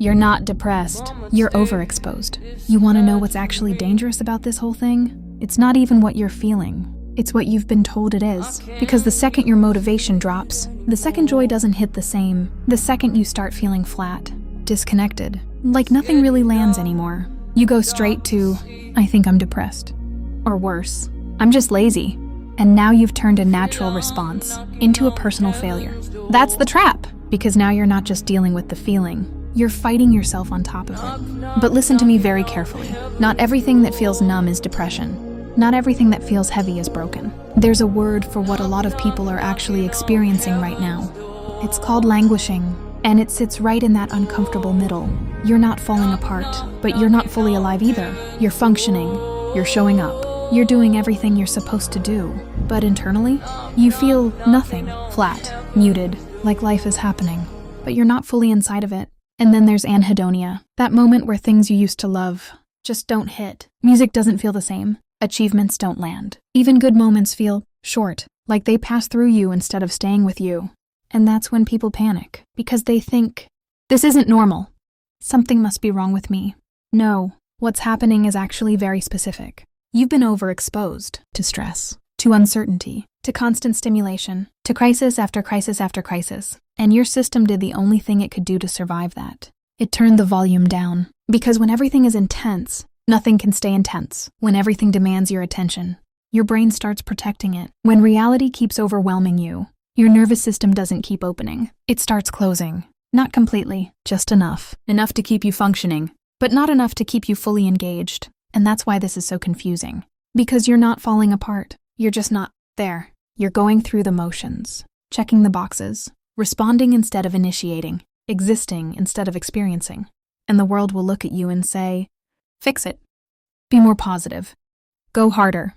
You're not depressed. You're overexposed. You want to know what's actually dangerous about this whole thing? It's not even what you're feeling. It's what you've been told it is. Because the second your motivation drops, the second joy doesn't hit the same, the second you start feeling flat, disconnected, like nothing really lands anymore, you go straight to, I think I'm depressed. Or worse, I'm just lazy. And now you've turned a natural response into a personal failure. That's the trap, because now you're not just dealing with the feeling, you're fighting yourself on top of it. But listen to me very carefully. Not everything that feels numb is depression. Not everything that feels heavy is broken. There's a word for what a lot of people are actually experiencing right now. It's called languishing, and it sits right in that uncomfortable middle. You're not falling apart, but you're not fully alive either. You're functioning, you're showing up, you're doing everything you're supposed to do. But internally, you feel nothing, flat, muted, like life is happening. But you're not fully inside of it. And then there's anhedonia, that moment where things you used to love just don't hit. Music doesn't feel the same. Achievements don't land. Even good moments feel short, like they pass through you instead of staying with you. And that's when people panic, because they think, this isn't normal. Something must be wrong with me. No, what's happening is actually very specific. You've been overexposed to stress, to uncertainty, to constant stimulation, to crisis after crisis after crisis. And your system did the only thing it could do to survive that. It turned the volume down. Because when everything is intense, nothing can stay intense. When everything demands your attention, your brain starts protecting it. When reality keeps overwhelming you, your nervous system doesn't keep opening. It starts closing. Not completely, just enough. Enough to keep you functioning, but not enough to keep you fully engaged. And that's why this is so confusing. Because you're not falling apart. You're just not there. You're going through the motions, checking the boxes, responding instead of initiating, existing instead of experiencing. And the world will look at you and say, fix it. Be more positive. Go harder.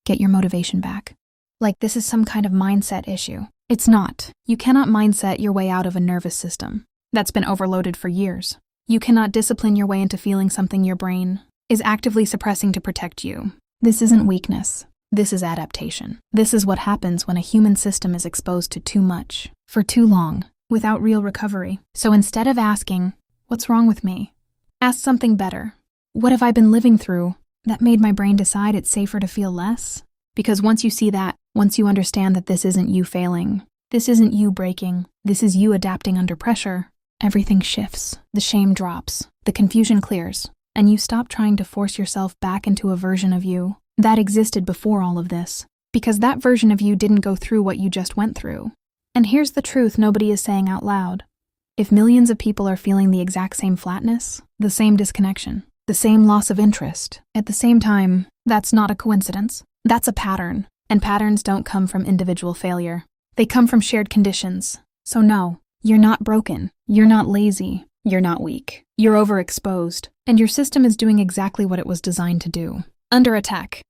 Get your motivation back. Like this is some kind of mindset issue. It's not. You cannot mindset your way out of a nervous system that's been overloaded for years. You cannot discipline your way into feeling something your brain is actively suppressing to protect you. This isn't weakness. This is adaptation. This is what happens when a human system is exposed to too much, for too long, without real recovery. So instead of asking, what's wrong with me? Ask something better. What have I been living through that made my brain decide it's safer to feel less? Because once you see that, once you understand that this isn't you failing, this isn't you breaking, this is you adapting under pressure, everything shifts, the shame drops, the confusion clears, and you stop trying to force yourself back into a version of you that existed before all of this, because that version of you didn't go through what you just went through. And here's the truth nobody is saying out loud. If millions of people are feeling the exact same flatness, the same disconnection, the same loss of interest, at the same time, that's not a coincidence. That's a pattern, and patterns don't come from individual failure. They come from shared conditions. So no, you're not broken, you're not lazy, you're not weak. You're overexposed, and your system is doing exactly what it was designed to do. Under attack.